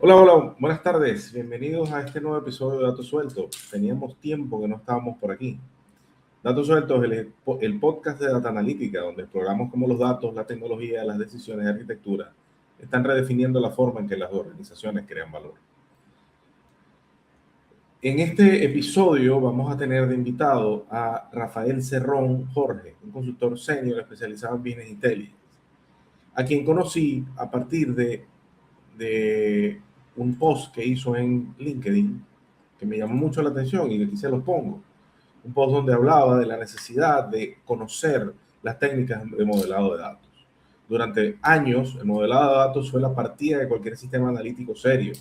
Hola, hola, buenas tardes. Bienvenidos a este nuevo episodio de Datos Sueltos. Teníamos tiempo que no estábamos por aquí. Datos Sueltos es el podcast de Data Analítica, donde exploramos cómo los datos, la tecnología, las decisiones de arquitectura están redefiniendo la forma en que las organizaciones crean valor. En este episodio vamos a tener de invitado a Rafael Cerrón Jorge, un consultor senior especializado en Business Intelligence, a quien conocí a partir de un post que hizo en LinkedIn que me llamó mucho la atención y aquí se los pongo. Un post donde hablaba de la necesidad de conocer las técnicas de modelado de datos. Durante años, el modelado de datos fue la partida de cualquier sistema analítico serio,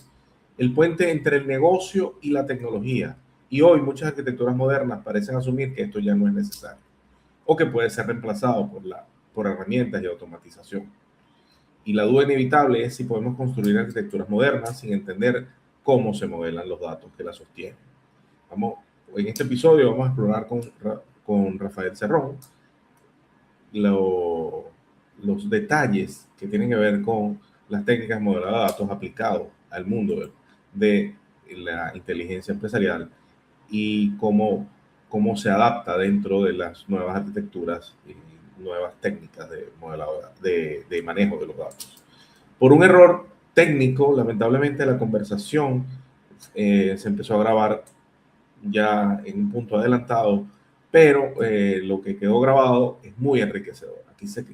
el puente entre el negocio y la tecnología. Y hoy muchas arquitecturas modernas parecen asumir que esto ya no es necesario o que puede ser reemplazado por herramientas y automatización. Y la duda inevitable es si podemos construir arquitecturas modernas sin entender cómo se modelan los datos que las sostienen. En este episodio vamos a explorar con Rafael Cerrón los detalles que tienen que ver con las técnicas modeladas de datos aplicados al mundo de la inteligencia empresarial y cómo se adapta dentro de las nuevas arquitecturas y nuevas técnicas de modelado de manejo de los datos. Por un error técnico, lamentablemente la conversación se empezó a grabar ya en un punto adelantado, pero lo que quedó grabado es muy enriquecedor.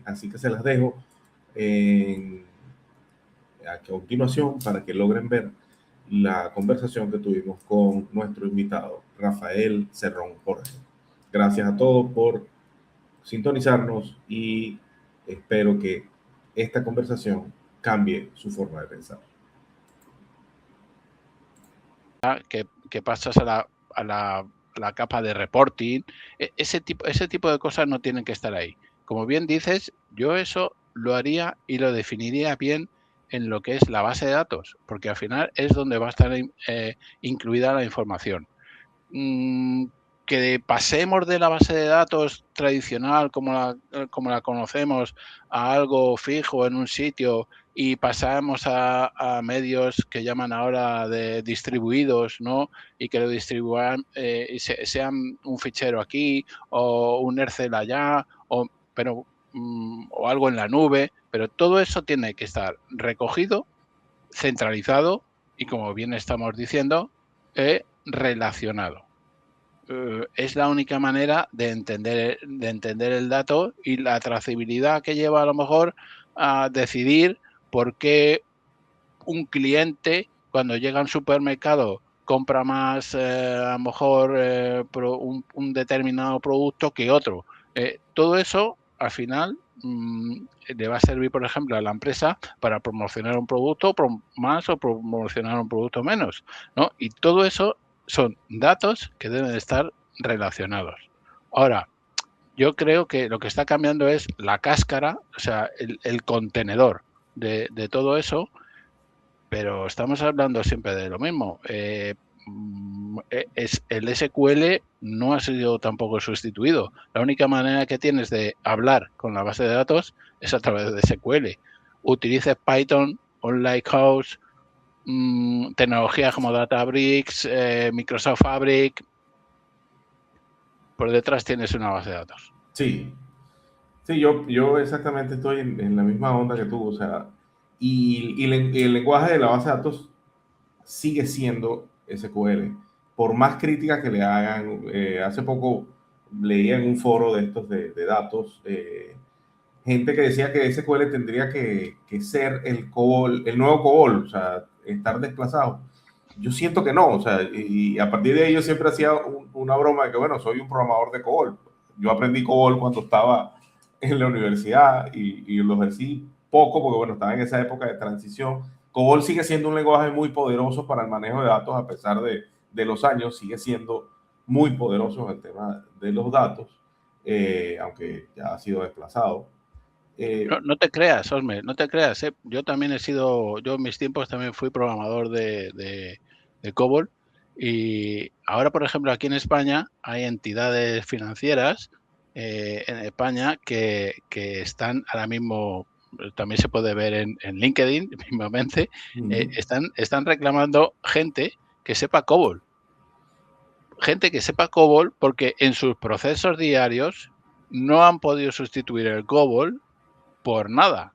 Así que se las dejo a continuación para que logren ver la conversación que tuvimos con nuestro invitado, Rafael Cerrón Jorge. Gracias a todos por sintonizarnos y espero que esta conversación cambie su forma de pensar. Que pasas a la capa de reporting, ese tipo de cosas no tienen que estar ahí. Como bien dices, yo eso lo haría y lo definiría bien en lo que es la base de datos, porque al final es donde va a estar incluida la información. Que pasemos de la base de datos tradicional como la conocemos a algo fijo en un sitio y pasamos a medios que llaman ahora de distribuidos, ¿no? Y que lo distribuyan y sean un fichero aquí o un Excel allá o algo en la nube, pero todo eso tiene que estar recogido, centralizado y, como bien estamos diciendo, relacionado. Es la única manera de entender el dato y la trazabilidad que lleva a lo mejor a decidir por qué un cliente cuando llega a un supermercado compra más a lo mejor un determinado producto que otro. Todo eso al final le va a servir, por ejemplo, a la empresa para promocionar un producto más o promocionar un producto menos, ¿no? Y todo eso son datos que deben estar relacionados. Ahora, yo creo que lo que está cambiando es la cáscara, o sea, el contenedor de todo eso, pero estamos hablando siempre de lo mismo. El SQL no ha sido tampoco sustituido. La única manera que tienes de hablar con la base de datos es a través de SQL. Utilices Python, Lighthouse, tecnologías como Databricks, Microsoft Fabric. Por detrás tienes una base de datos. Sí, sí, yo exactamente estoy en la misma onda que tú, o sea, y el lenguaje de la base de datos sigue siendo SQL. Por más críticas que le hagan, hace poco leía en un foro de estos de datos, gente que decía que SQL tendría que ser el COBOL, el nuevo COBOL, o sea, estar desplazado. Yo siento que no, o sea, y a partir de ahí yo siempre hacía una broma de que, bueno, soy un programador de COBOL. Yo aprendí COBOL cuando estaba en la universidad y lo ejercí poco porque, bueno, estaba en esa época de transición. COBOL sigue siendo un lenguaje muy poderoso para el manejo de datos a pesar de los años, sigue siendo muy poderoso en el tema de los datos, aunque ya ha sido desplazado. No te creas, Osme, no te creas. Yo también yo en mis tiempos también fui programador de COBOL y ahora, por ejemplo, aquí en España hay entidades financieras en España que están ahora mismo también se puede ver en LinkedIn mismamente, están reclamando gente que sepa COBOL. Gente que sepa COBOL porque en sus procesos diarios no han podido sustituir el COBOL por nada.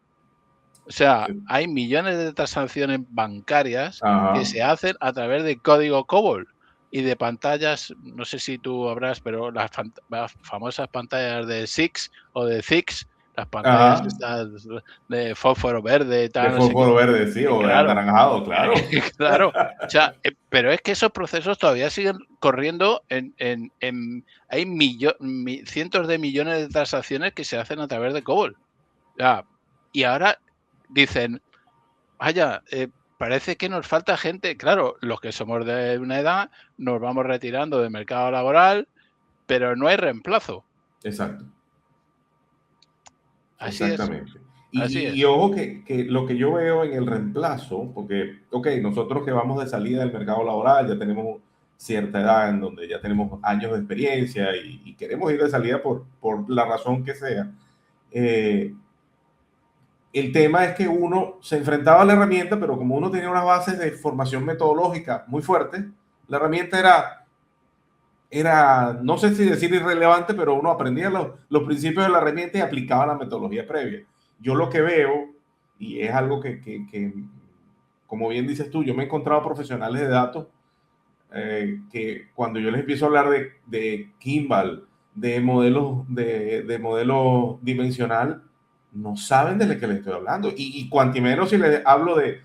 O sea, hay millones de transacciones bancarias que se hacen a través de código COBOL y de pantallas, no sé si tú habrás, pero las famosas pantallas de SIX o de CIX, las pantallas estas de fósforo verde, tal, de no sé qué. fósforo verde, sí, o de Claro, anaranjado, claro. claro. O sea, pero es que esos procesos todavía siguen corriendo hay cientos de millones de transacciones que se hacen a través de COBOL. O sea, y ahora dicen, vaya, parece que nos falta gente. Claro, los que somos de una edad nos vamos retirando del mercado laboral, pero no hay reemplazo. Exacto. Así Exactamente. es. Así Y es. ojo que lo que yo veo en el reemplazo, porque, ok, nosotros que vamos de salida del mercado laboral, ya tenemos cierta edad en donde ya tenemos años de experiencia y queremos ir de salida por la razón que sea. El tema es que uno se enfrentaba a la herramienta, pero como uno tenía unas bases de formación metodológica muy fuertes, la herramienta era, no sé si decir irrelevante, pero uno aprendía los principios de la herramienta y aplicaba la metodología previa. Yo lo que veo, y es algo que como bien dices tú, yo me he encontrado profesionales de datos que cuando yo les empiezo a hablar de Kimball, de modelo dimensional, no saben de lo que les estoy hablando. Y cuantimero si les hablo de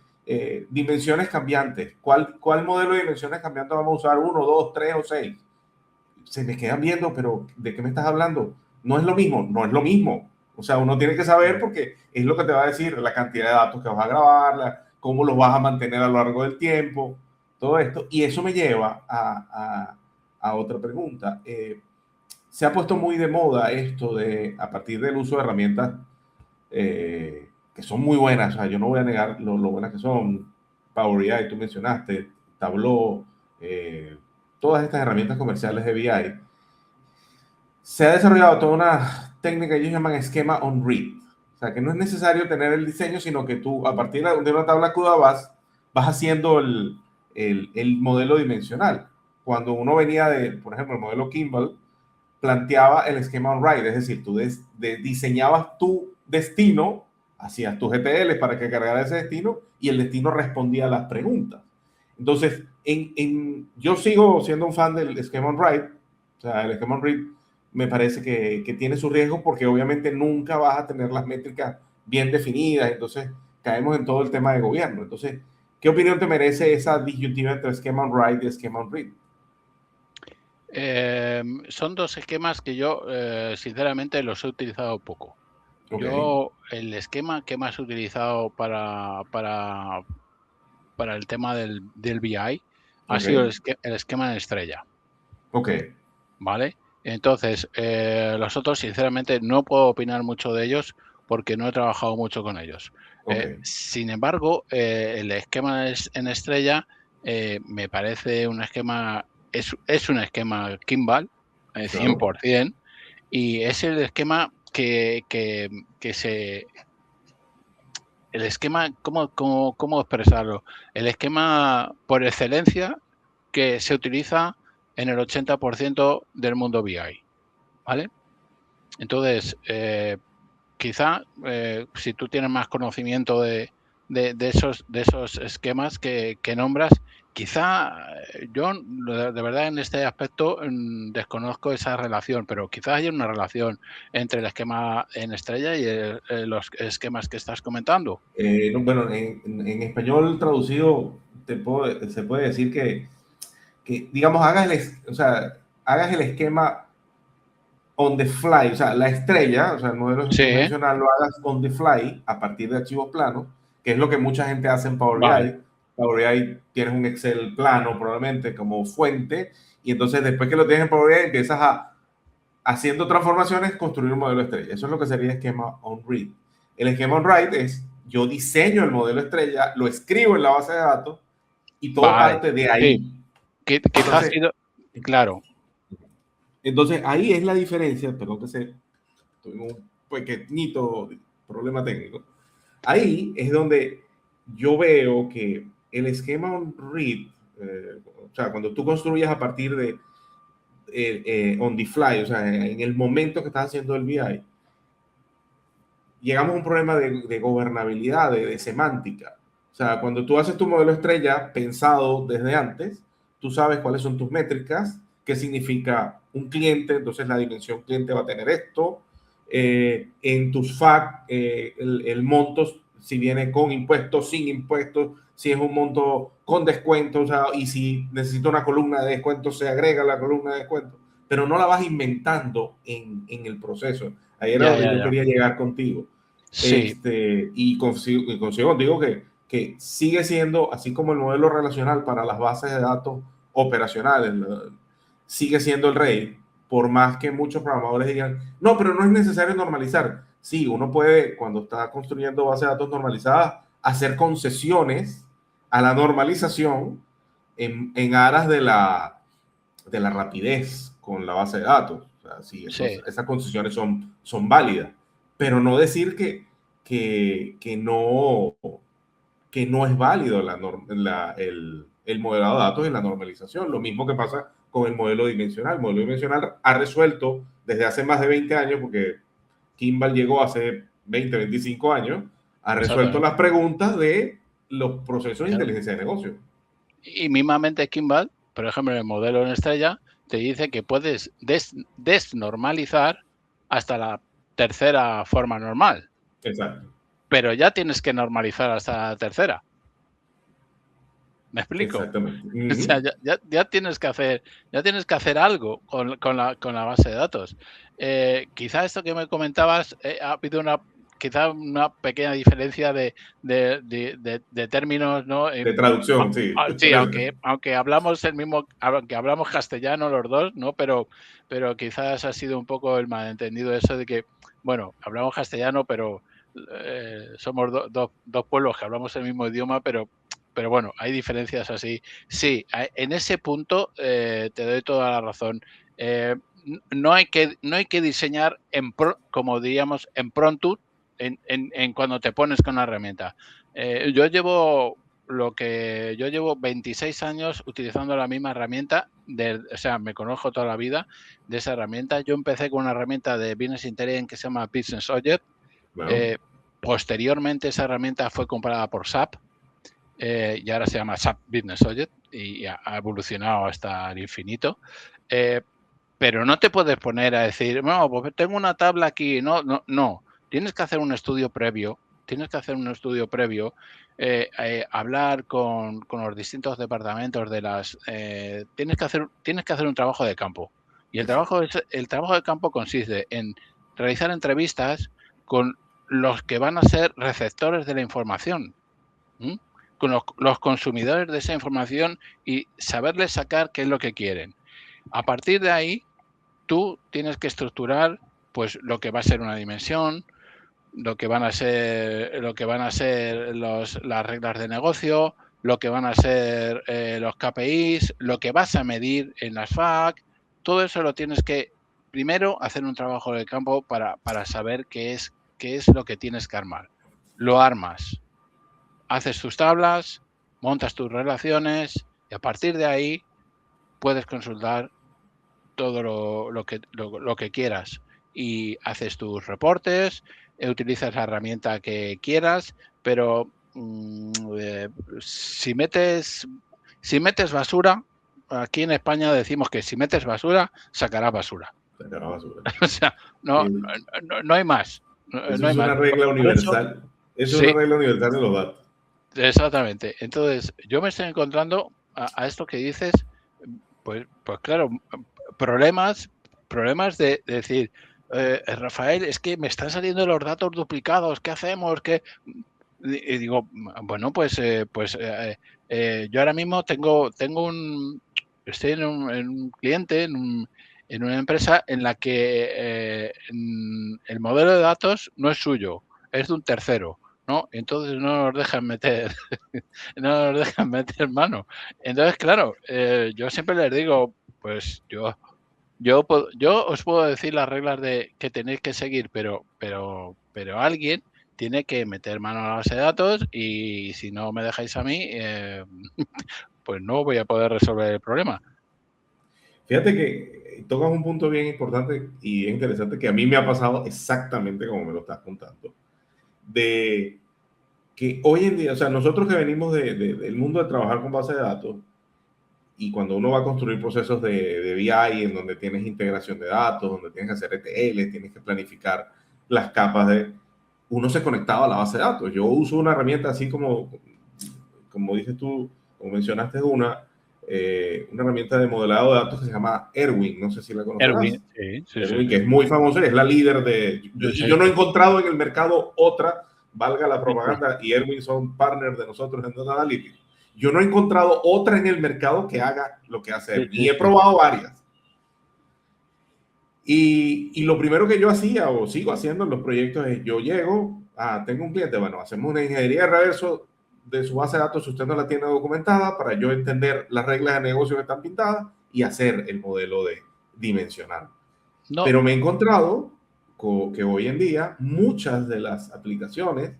dimensiones cambiantes, ¿cuál modelo de dimensiones cambiantes vamos a usar? 1, 2, 3 o 6. Se me quedan viendo, pero ¿de qué me estás hablando? No es lo mismo, no es lo mismo. O sea, uno tiene que saber porque es lo que te va a decir la cantidad de datos que vas a grabar, cómo los vas a mantener a lo largo del tiempo, todo esto. Y eso me lleva a otra pregunta. Se ha puesto muy de moda esto de, a partir del uso de herramientas que son muy buenas, o sea, yo no voy a negar lo buenas que son, Power BI, tú mencionaste, Tableau, todas estas herramientas comerciales de BI, se ha desarrollado toda una técnica que ellos llaman esquema on read. O sea, que no es necesario tener el diseño, sino que tú a partir de una tabla CUDA vas haciendo el modelo dimensional. Cuando uno venía de, por ejemplo, el modelo Kimball, planteaba el esquema on write, es decir, tú diseñabas tu destino, hacías tus GTLs para que cargara ese destino y el destino respondía a las preguntas. Entonces, yo sigo siendo un fan del esquema on write, o sea, el esquema on read me parece que tiene su riesgo porque obviamente nunca vas a tener las métricas bien definidas, entonces caemos en todo el tema de gobierno. Entonces, ¿qué opinión te merece esa disyuntiva entre esquema on write y esquema on read? Son dos esquemas que yo, sinceramente, los he utilizado poco. Okay. Yo, el esquema que más he utilizado para el tema del BI ha sido el esquema en estrella. Ok. ¿Vale? Entonces, los otros, sinceramente, no puedo opinar mucho de ellos porque no he trabajado mucho con ellos. Okay. Sin embargo, el esquema en estrella me parece un esquema, es un esquema Kimball, 100%, y es el esquema que se... El esquema, ¿cómo expresarlo? El esquema por excelencia que se utiliza en el 80% del mundo BI, ¿vale? Entonces, quizá si tú tienes más conocimiento de esos esquemas que nombras, quizá yo de verdad en este aspecto desconozco esa relación, pero quizá haya una relación entre el esquema en estrella y los esquemas que estás comentando. Bueno, en español traducido se puede decir que digamos, hagas el esquema on the fly, o sea, la estrella, o sea, el modelo dimensional lo hagas on the fly a partir de archivos planos, que es lo que mucha gente hace en Power BI. Power BI tienes un Excel plano probablemente como fuente, y entonces después que lo tienes en Power BI empiezas haciendo transformaciones, construir un modelo estrella. Eso es lo que sería esquema on read. El esquema on write es, yo diseño el modelo estrella, lo escribo en la base de datos y todo parte de ahí. Sí. Quizás ha sido, claro. Entonces, ahí es la diferencia, perdón que tuvimos un pequeñito problema técnico. Ahí es donde yo veo que el esquema on read, o sea, cuando tú construyes a partir de on the fly, o sea, en el momento que estás haciendo el BI, llegamos a un problema de gobernabilidad, de semántica. O sea, cuando tú haces tu modelo estrella pensado desde antes, tú sabes cuáles son tus métricas, qué significa un cliente, entonces la dimensión cliente va a tener esto. En tus FAQ, el monto, si viene con impuestos, sin impuestos, si es un monto con descuento, o sea, y si necesito una columna de descuento, se agrega la columna de descuento, pero no la vas inventando en el proceso. Ahí era Ya, donde ya, yo ya. quería llegar contigo. Sí, Y consigo contigo que sigue siendo, así como el modelo relacional para las bases de datos operacionales, sigue siendo el rey, por más que muchos programadores digan, no, pero no es necesario normalizar. Sí, uno puede, cuando está construyendo bases de datos normalizadas, hacer concesiones a la normalización en aras de la rapidez con la base de datos. O sea, sí, sí. esas concesiones son válidas, pero no decir que no es válido el modelado de datos y la normalización. Lo mismo que pasa con el modelo dimensional. El modelo dimensional ha resuelto desde hace más de 20 años, porque Kimball llegó hace 20, 25 años, ha resuelto las Exactamente. preguntas de los procesos de Claro. inteligencia de negocio. Y mismamente Kimball, por ejemplo, en el modelo en estrella, te dice que puedes desnormalizar hasta la tercera forma normal, Exacto. pero ya tienes que normalizar hasta la tercera. ¿Me explico? Exactamente. O sea, ya tienes que hacer algo con la base de datos. Quizá esto que me comentabas, ha habido quizá una pequeña diferencia de términos, ¿no? De traducción, sí. Sí, aunque aunque hablamos castellano los dos, ¿no? Pero quizás ha sido un poco el malentendido eso de que, bueno, hablamos castellano, pero somos dos pueblos que hablamos el mismo idioma, pero bueno, hay diferencias así. Sí, en ese punto te doy toda la razón. No hay que diseñar, como diríamos, en pronto, en cuando te pones con una herramienta. Yo llevo 26 años utilizando la misma herramienta, o sea, me conozco toda la vida de esa herramienta. Yo empecé con una herramienta de Business Intelligence que se llama Business Object. Bueno, Posteriormente esa herramienta fue comprada por SAP, y ahora se llama SAP Business Object y ha evolucionado hasta el infinito. Pero no te puedes poner a decir, no, pues tengo una tabla aquí. No, no, no. Tienes que hacer un estudio previo. Hablar con los distintos departamentos de las. Tienes que hacer un trabajo de campo. Y exacto. el trabajo de campo consiste en realizar entrevistas con los que van a ser receptores de la información. ¿Mm? Con los consumidores de esa información y saberles sacar qué es lo que quieren. A partir de ahí, tú tienes que estructurar pues lo que va a ser una dimensión, lo que van a ser las reglas de negocio, lo que van a ser los KPIs, lo que vas a medir en las FAQ. Todo eso lo tienes que primero hacer un trabajo de campo para saber qué es lo que tienes que armar. Lo armas, haces tus tablas, montas tus relaciones y a partir de ahí puedes consultar todo lo que quieras y haces tus reportes, utilizas la herramienta que quieras, pero si metes basura, aquí en España decimos que si metes basura, sacarás basura. Sacar la basura. O sea, no, Eh, no hay más. Eso No hay es más. una regla Por eso, universal. Eso es una sí, regla universal de los datos. exactamente. Entonces, yo me estoy encontrando a esto que dices, pues claro, problemas de decir, Rafael, es que me están saliendo los datos duplicados, ¿qué hacemos? Y digo, bueno, yo ahora mismo estoy en un cliente, en una empresa en la que el modelo de datos no es suyo, es de un tercero, ¿no? Entonces no nos dejan meter, no nos dejan meter mano. Entonces, claro, yo siempre les digo, pues yo os puedo decir las reglas que tenéis que seguir, pero alguien tiene que meter mano a la base de datos y si no me dejáis a mí, pues no voy a poder resolver el problema. Fíjate que tocas un punto bien importante y bien interesante que a mí me ha pasado exactamente como me lo estás contando. De que hoy en día, o sea, nosotros que venimos del mundo de trabajar con base de datos y cuando uno va a construir procesos de BI en donde tienes integración de datos, donde tienes que hacer ETL, tienes que planificar las capas uno se conectaba a la base de datos. Yo uso una herramienta así como dices tú, como mencionaste una herramienta de modelado de datos que se llama Erwin, no sé si la conocerás. Erwin, sí, Erwin, sí. que es muy famosa, es la líder y yo no he encontrado en el mercado otra, valga la propaganda, y Erwin son partners de nosotros en Data Analytics. Yo no he encontrado otra en el mercado que haga lo que hace Erwin, y he probado varias. Y lo primero que yo hacía o sigo haciendo en los proyectos es, yo llego, tengo un cliente, bueno, hacemos una ingeniería de reverso de su base de datos si usted no la tiene documentada para yo entender las reglas de negocio que están pintadas y hacer el modelo de dimensional. No. Pero me he encontrado que hoy en día muchas de las aplicaciones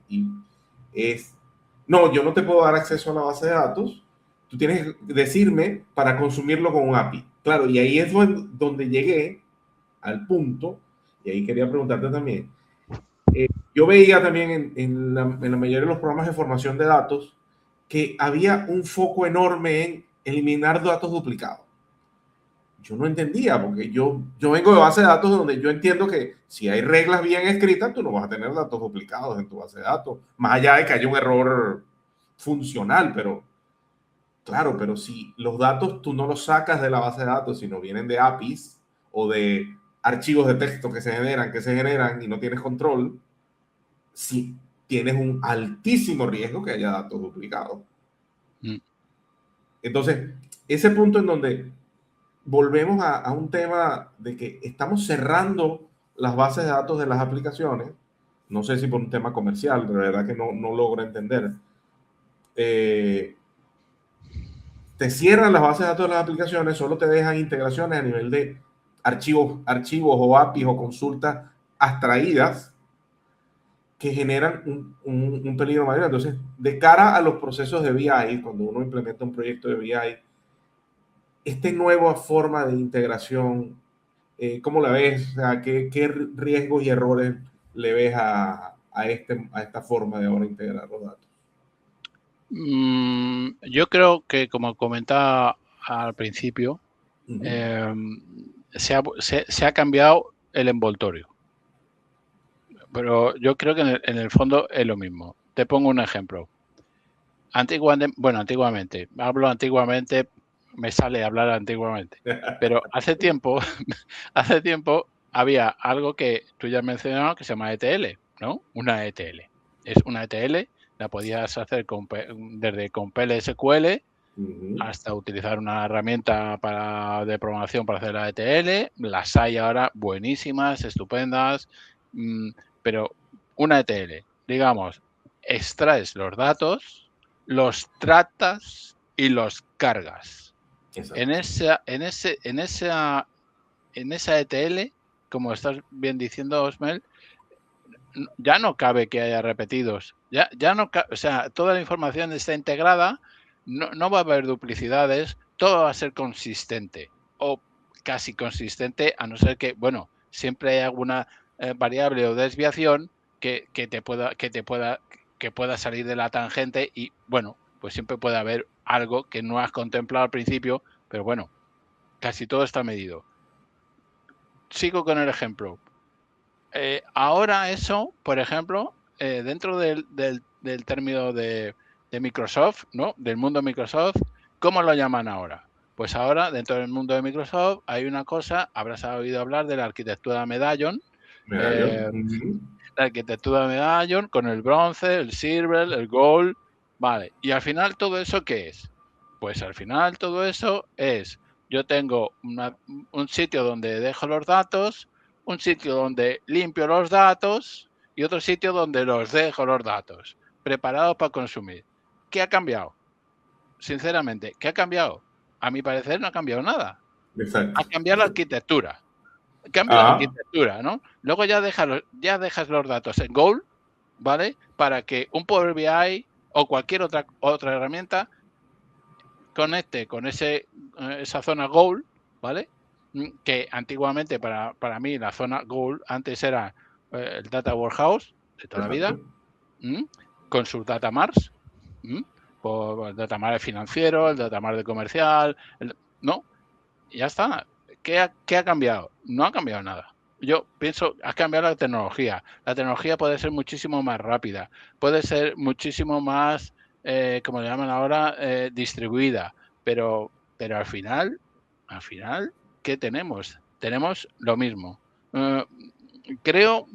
no, yo no te puedo dar acceso a la base de datos, tú tienes que decirme para consumirlo con un API. Claro, y ahí es donde llegué al punto, y ahí quería preguntarte también, yo veía también en la mayoría de los programas de formación de datos que había un foco enorme en eliminar datos duplicados. Yo no entendía, porque yo vengo de base de datos donde yo entiendo que si hay reglas bien escritas, tú no vas a tener datos duplicados en tu base de datos, más allá de que haya un error funcional, pero claro, pero si los datos tú no los sacas de la base de datos, sino vienen de APIs o de archivos de texto que se generan y no tienes control, sí tienes un altísimo riesgo que haya datos duplicados. Entonces, ese punto en donde volvemos a un tema de que estamos cerrando las bases de datos de las aplicaciones, no sé si por un tema comercial, de verdad que no logro entender. Te cierran las bases de datos de las aplicaciones, solo te dejan integraciones a nivel de archivos o APIs o consultas abstraídas que generan un peligro mayor. Entonces, de cara a los procesos de BI, cuando uno implementa un proyecto de BI, esta nueva forma de integración, ¿cómo la ves? O sea, ¿qué riesgos y errores le ves a esta forma de ahora integrar los datos? Yo creo que, como comentaba al principio, se ha cambiado el envoltorio. Pero yo creo que en el fondo es lo mismo. Te pongo un ejemplo. Antiguamente, me sale hablar antiguamente, pero hace tiempo había algo que tú ya has mencionado que se llama ETL, ¿no? Una ETL. Es una ETL, la podías hacer desde con PLSQL hasta utilizar una herramienta de programación para hacer la ETL. Las hay ahora buenísimas, estupendas, pero una ETL, digamos, extraes los datos, los tratas y los cargas. En esa ETL, como estás bien diciendo, Osmel, ya no cabe que haya repetidos. Ya no, o sea, toda la información está integrada, no va a haber duplicidades, todo va a ser consistente o casi consistente, a no ser que, bueno, siempre hay alguna variable o desviación que pueda salir de la tangente y, bueno, pues siempre puede haber algo que no has contemplado al principio, pero bueno, casi todo está medido. Sigo con el ejemplo. Ahora eso, por ejemplo, dentro del término de Microsoft, ¿no? Del mundo Microsoft, ¿cómo lo llaman ahora? Pues ahora, dentro del mundo de Microsoft, hay una cosa, habrás oído hablar de la arquitectura Medallion. La arquitectura Medallion con el bronce, el silver, el gold, vale. Y al final, ¿todo eso qué es? Pues al final todo eso es, yo tengo un sitio donde dejo los datos, un sitio donde limpio los datos y otro sitio donde los dejo los datos, preparados para consumir. ¿Qué ha cambiado? Sinceramente, ¿qué ha cambiado? A mi parecer no ha cambiado nada. Exacto. Ha cambiado la arquitectura. Cambia la arquitectura, ¿no? Luego ya dejas los datos en Gold ¿vale? Para que un Power BI o cualquier otra herramienta conecte con esa zona goal, ¿vale? Que antiguamente para mí la zona goal antes era el Data Warehouse de toda la vida, con sus Data Marts, por el Data Mart financiero, el Data Mart de comercial, no, ya está. ¿Qué ha cambiado? No ha cambiado nada. Yo pienso, ha cambiado la tecnología. La tecnología puede ser muchísimo más rápida, puede ser muchísimo más, como le llaman ahora, distribuida, pero al final, ¿qué tenemos? Tenemos lo mismo. Creo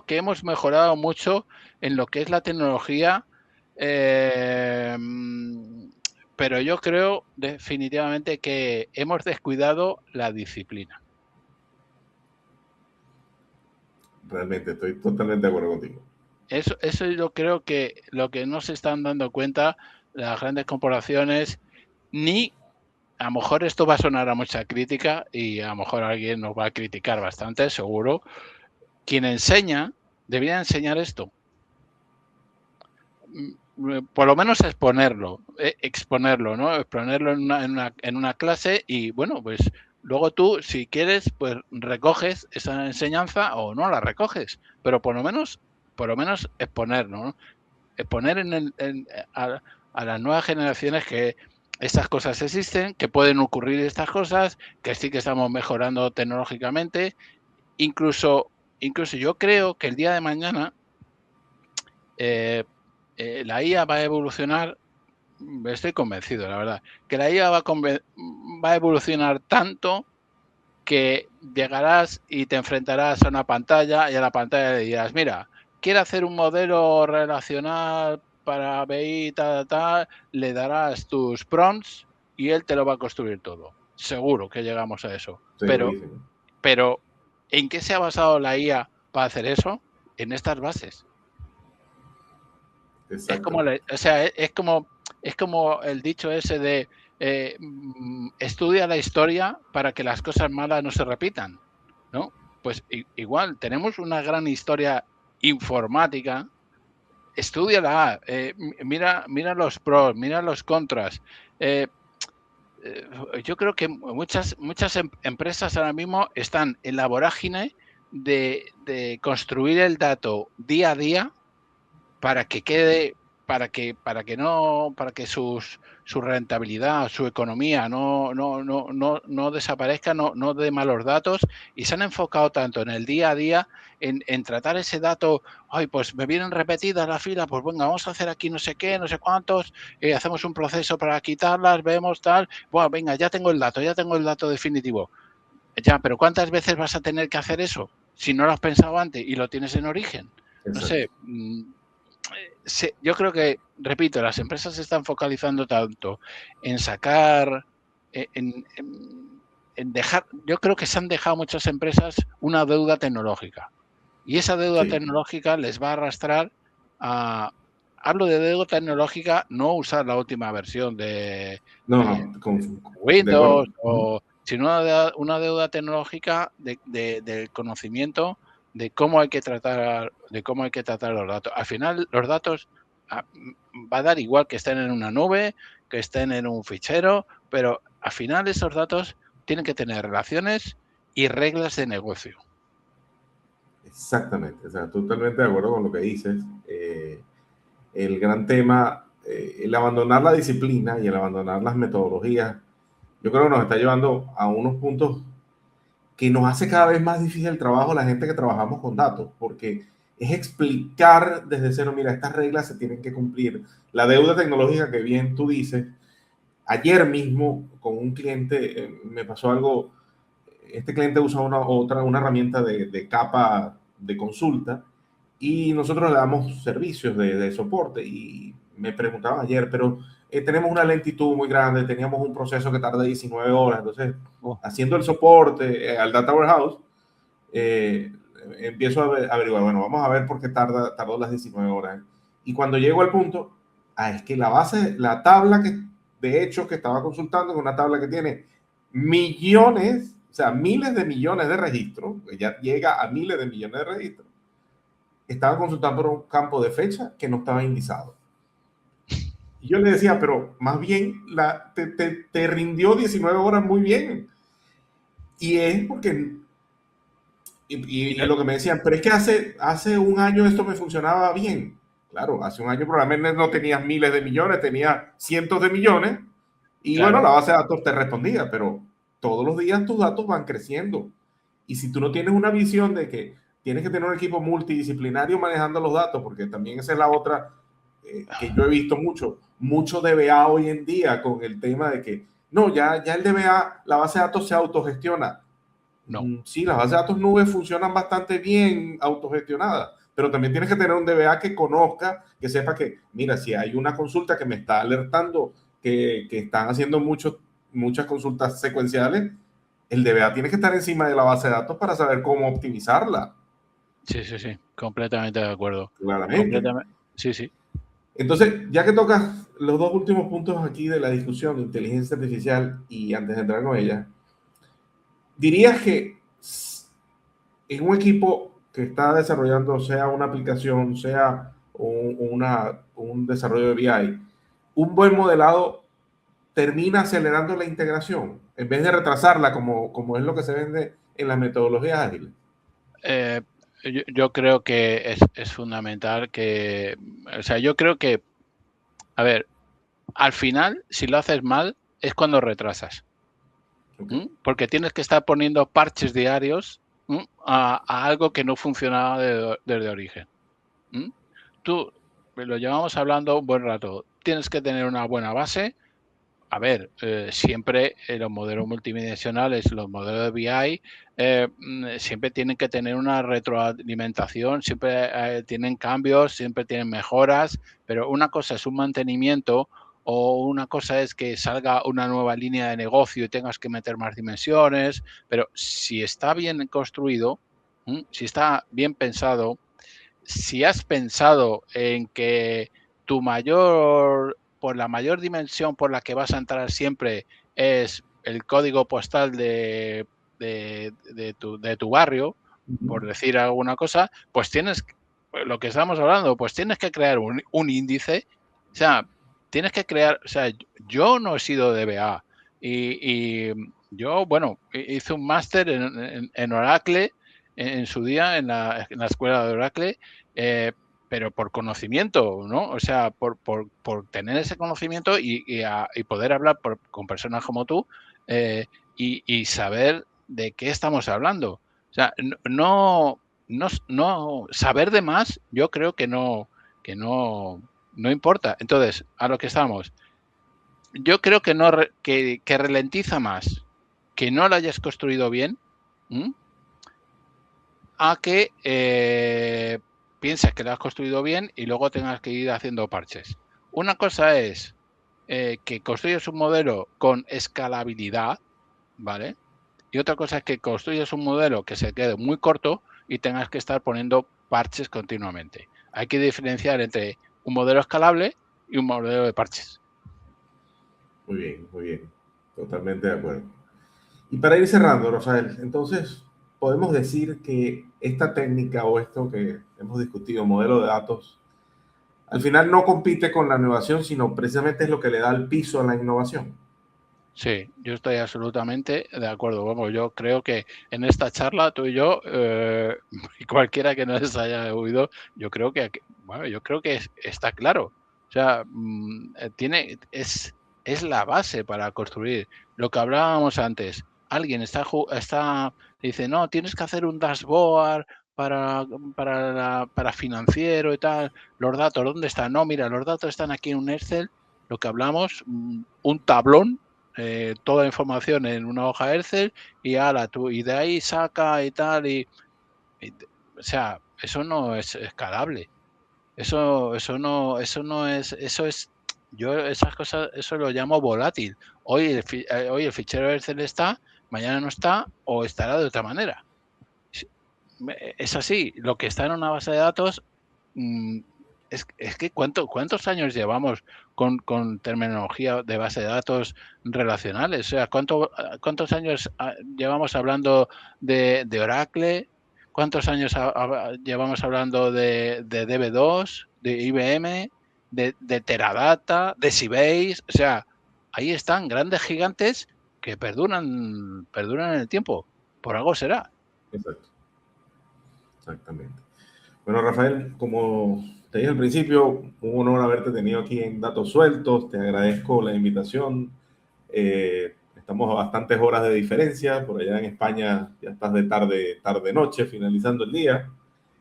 que hemos mejorado mucho en lo que es la tecnología, pero yo creo definitivamente que hemos descuidado la disciplina. Realmente, estoy totalmente de acuerdo contigo. Eso yo creo que lo que no se están dando cuenta las grandes corporaciones, ni a lo mejor esto va a sonar a mucha crítica y a lo mejor alguien nos va a criticar bastante, seguro. Quien enseña, debería enseñar esto. Por lo menos exponerlo, ¿no? Exponerlo en una clase y, bueno, pues luego tú, si quieres, pues recoges esa enseñanza o no la recoges, pero por lo menos exponerlo, ¿no? Exponer a las nuevas generaciones que estas cosas existen, que pueden ocurrir estas cosas, que sí que estamos mejorando tecnológicamente. Incluso yo creo que el día de mañana la IA va a evolucionar, estoy convencido, la verdad, que la IA va a evolucionar tanto que llegarás y te enfrentarás a una pantalla y a la pantalla le dirás, mira, quiero hacer un modelo relacional para BI, le darás tus prompts y él te lo va a construir todo. Seguro que llegamos a eso. Pero, ¿en qué se ha basado la IA para hacer eso? En estas bases. Es como el dicho ese de estudia la historia para que las cosas malas no se repitan, ¿no? Pues igual, tenemos una gran historia informática, estúdiala, mira los pros, mira los contras. Yo creo que muchas empresas ahora mismo están en la vorágine de construir el dato día a día para que quede, para que su rentabilidad, su economía no desaparezca, no dé malos datos, y se han enfocado tanto en el día a día en tratar ese dato. Ay, pues me vienen repetidas la fila, pues venga, vamos a hacer aquí no sé qué, no sé cuántos, hacemos un proceso para quitarlas, vemos tal, bueno, venga, ya tengo el dato definitivo. Ya, pero ¿cuántas veces vas a tener que hacer eso si no lo has pensado antes y lo tienes en origen? No sé. Yo creo que, repito, las empresas se están focalizando tanto en sacar, en dejar, yo creo que se han dejado muchas empresas una deuda tecnológica. Y esa deuda tecnológica les va a arrastrar a, hablo de deuda tecnológica, no usar la última versión de Windows, sino una deuda tecnológica del conocimiento de cómo hay que tratar los datos. Al final, los datos va a dar igual que estén en una nube, que estén en un fichero, pero al final esos datos tienen que tener relaciones y reglas de negocio. Exactamente, o sea, totalmente de acuerdo con lo que dices. El gran tema, el abandonar la disciplina y el abandonar las metodologías, yo creo que nos está llevando a unos puntos que nos hace cada vez más difícil el trabajo a la gente que trabajamos con datos, porque es explicar desde cero, mira, estas reglas se tienen que cumplir. La deuda tecnológica que bien tú dices, ayer mismo con un cliente me pasó algo, este cliente usa una herramienta de capa de consulta y nosotros le damos servicios de soporte y me preguntaban ayer, pero tenemos una lentitud muy grande, teníamos un proceso que tarda 19 horas, entonces haciendo el soporte al Data Warehouse, empiezo a averiguar, bueno, vamos a ver por qué tardó las 19 horas. Y cuando llego al punto, es que la tabla de hecho que estaba consultando es una tabla que tiene miles de millones de registros, ya llega a miles de millones de registros. estaba consultando por un campo de fecha que no estaba indizado. Y yo le decía, pero más bien te rindió 19 horas muy bien. Y es porque, y lo que me decían, pero es que hace un año esto me funcionaba bien. Claro, hace un año probablemente no tenías miles de millones, tenías cientos de millones. Y Claro. bueno, la base de datos te respondía, pero todos los días tus datos van creciendo. Y si tú no tienes una visión de que tienes que tener un equipo multidisciplinario manejando los datos, porque también esa es la otra que yo he visto mucho DBA hoy en día con el tema de que no, ya el DBA, la base de datos se autogestiona. No. Sí, las bases de datos nubes funcionan bastante bien autogestionadas, pero también tienes que tener un DBA que conozca, que sepa que, mira, si hay una consulta que me está alertando que están haciendo muchas consultas secuenciales, el DBA tiene que estar encima de la base de datos para saber cómo optimizarla. Sí, completamente de acuerdo. Claramente. Sí, sí. Entonces, ya que tocas los dos últimos puntos aquí de la discusión, inteligencia artificial, y antes de entrar con ella, dirías que en un equipo que está desarrollando, sea una aplicación, sea un desarrollo de BI, un buen modelado termina acelerando la integración en vez de retrasarla como es lo que se vende en las metodologías ágiles. Yo creo que es fundamental que, o sea, yo creo que, a ver, al final, si lo haces mal, es cuando retrasas. Okay. Porque tienes que estar poniendo parches diarios a algo que no funcionaba desde origen. Tú, lo llevamos hablando un buen rato, tienes que tener una buena base. A ver, siempre los modelos multidimensionales, los modelos de BI, siempre tienen que tener una retroalimentación, siempre tienen cambios, siempre tienen mejoras, pero una cosa es un mantenimiento o una cosa es que salga una nueva línea de negocio y tengas que meter más dimensiones, pero si está bien construido, si está bien pensado, si has pensado en que tu por la mayor dimensión por la que vas a entrar siempre es el código postal de tu barrio, por decir alguna cosa, pues tienes, lo que estamos hablando, pues tienes que crear un índice, o sea, tienes que crear, o sea, yo no he sido DBA y yo, bueno, hice un máster en Oracle en su día, en la escuela de Oracle, pero por conocimiento, ¿no? O sea, por tener ese conocimiento y poder hablar con personas como tú y saber de qué estamos hablando. O sea, no saber de más, yo creo que no importa. Entonces, a lo que estamos. Yo creo que no que ralentiza más que no lo hayas construido bien, a que piensas que lo has construido bien y luego tengas que ir haciendo parches. Una cosa es que construyes un modelo con escalabilidad, ¿vale? Y otra cosa es que construyes un modelo que se quede muy corto y tengas que estar poniendo parches continuamente. Hay que diferenciar entre un modelo escalable y un modelo de parches. Muy bien. Totalmente de acuerdo. Y para ir cerrando, Rafael, entonces podemos decir que esta técnica o esto que hemos discutido, modelo de datos, al final no compite con la innovación, sino precisamente es lo que le da el piso a la innovación. Sí, yo estoy absolutamente de acuerdo. Vamos, yo creo que en esta charla tú y yo y cualquiera que nos haya oído, yo creo que está claro. O sea, es la base para construir lo que hablábamos antes. Alguien dice, no, tienes que hacer un dashboard para financiero y tal. Los datos, ¿dónde están? No, mira, los datos están aquí en un Excel. Lo que hablamos, un tablón. Toda la información en una hoja Excel y y de ahí saca y tal o sea, eso no es escalable. Eso no es, yo esas cosas, eso lo llamo volátil. Hoy el fichero Excel está, mañana no está o estará de otra manera. Es así, lo que está en una base de datos es que ¿cuántos años llevamos con terminología de base de datos relacionales? O sea, ¿cuántos años llevamos hablando de Oracle? ¿Cuántos años llevamos hablando de DB2, de IBM, de Teradata, de Sybase? O sea, ahí están grandes gigantes que perduran en el tiempo. Por algo será. Exacto. Exactamente. Bueno, Rafael, como te dije al principio, un honor haberte tenido aquí en Datos Sueltos. Te agradezco la invitación. Estamos a bastantes horas de diferencia. Por allá en España ya estás de tarde-noche, finalizando el día.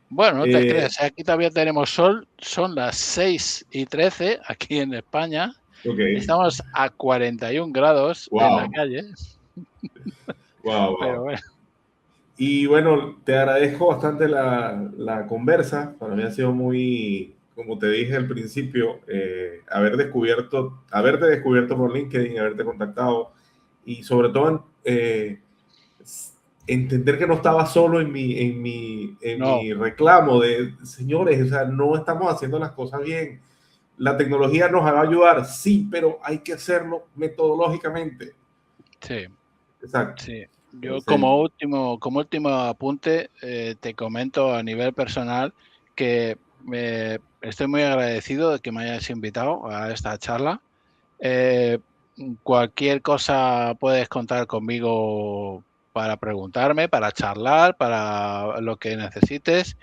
Bueno, no te creas, aquí todavía tenemos sol. Son las 6:13 aquí en España. Okay. Estamos a 41 grados en la calle. Wow. Pero bueno. Y bueno, te agradezco bastante la conversa. Para mí ha sido muy, como te dije al principio, haberte descubierto por LinkedIn, haberte contactado y sobre todo entender que no estaba solo en mi reclamo de, señores, o sea, no estamos haciendo las cosas bien. La tecnología nos va a ayudar, sí, pero hay que hacerlo metodológicamente. Sí. Exacto. Sí. Yo como último apunte te comento a nivel personal que estoy muy agradecido de que me hayas invitado a esta charla. Cualquier cosa puedes contar conmigo para preguntarme, para charlar, para lo que necesites.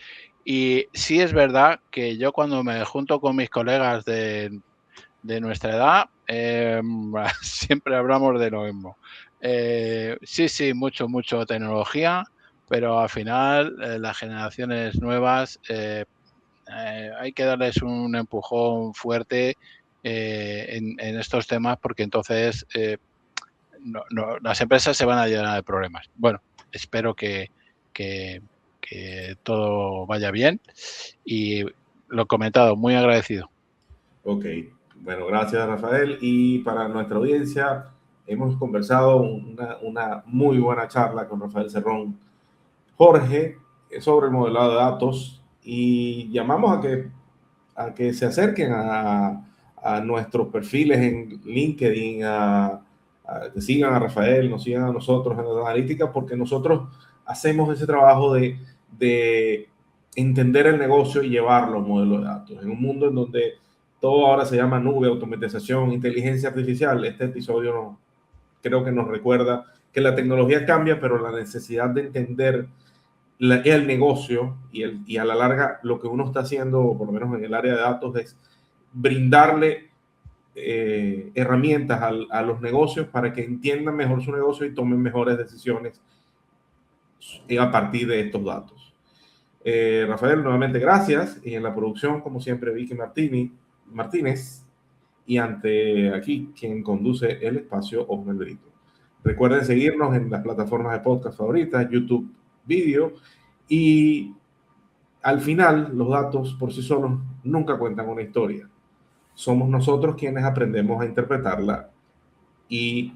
Y sí es verdad que yo cuando me junto con mis colegas de nuestra edad, siempre hablamos de lo mismo. Sí, mucho tecnología, pero al final las generaciones nuevas hay que darles un empujón fuerte en estos temas porque entonces las empresas se van a llenar de problemas. Bueno, espero que todo vaya bien y lo comentado, muy agradecido. Ok, bueno, gracias Rafael. Y para nuestra audiencia, hemos conversado una muy buena charla con Rafael Cerrón Jorge sobre el modelado de datos y llamamos a que se acerquen a nuestros perfiles en LinkedIn, que sigan a Rafael, nos sigan a nosotros en la analítica, porque nosotros hacemos ese trabajo de entender el negocio y llevar los modelos de datos. En un mundo en donde todo ahora se llama nube, automatización, inteligencia artificial, este episodio creo que nos recuerda que la tecnología cambia, pero la necesidad de entender el negocio y a la larga lo que uno está haciendo, por lo menos en el área de datos, es brindarle herramientas a los negocios para que entiendan mejor su negocio y tomen mejores decisiones a partir de estos datos. Rafael, nuevamente gracias. Y en la producción, como siempre, Vicky Martínez. Y ante aquí, quien conduce el espacio, Osmer Brito. Recuerden seguirnos en las plataformas de podcast favoritas, YouTube Video. Y al final, los datos por sí solos nunca cuentan una historia. Somos nosotros quienes aprendemos a interpretarla y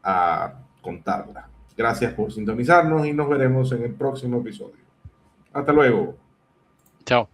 a contarla. Gracias por sintonizarnos y nos veremos en el próximo episodio. Hasta luego. Chao.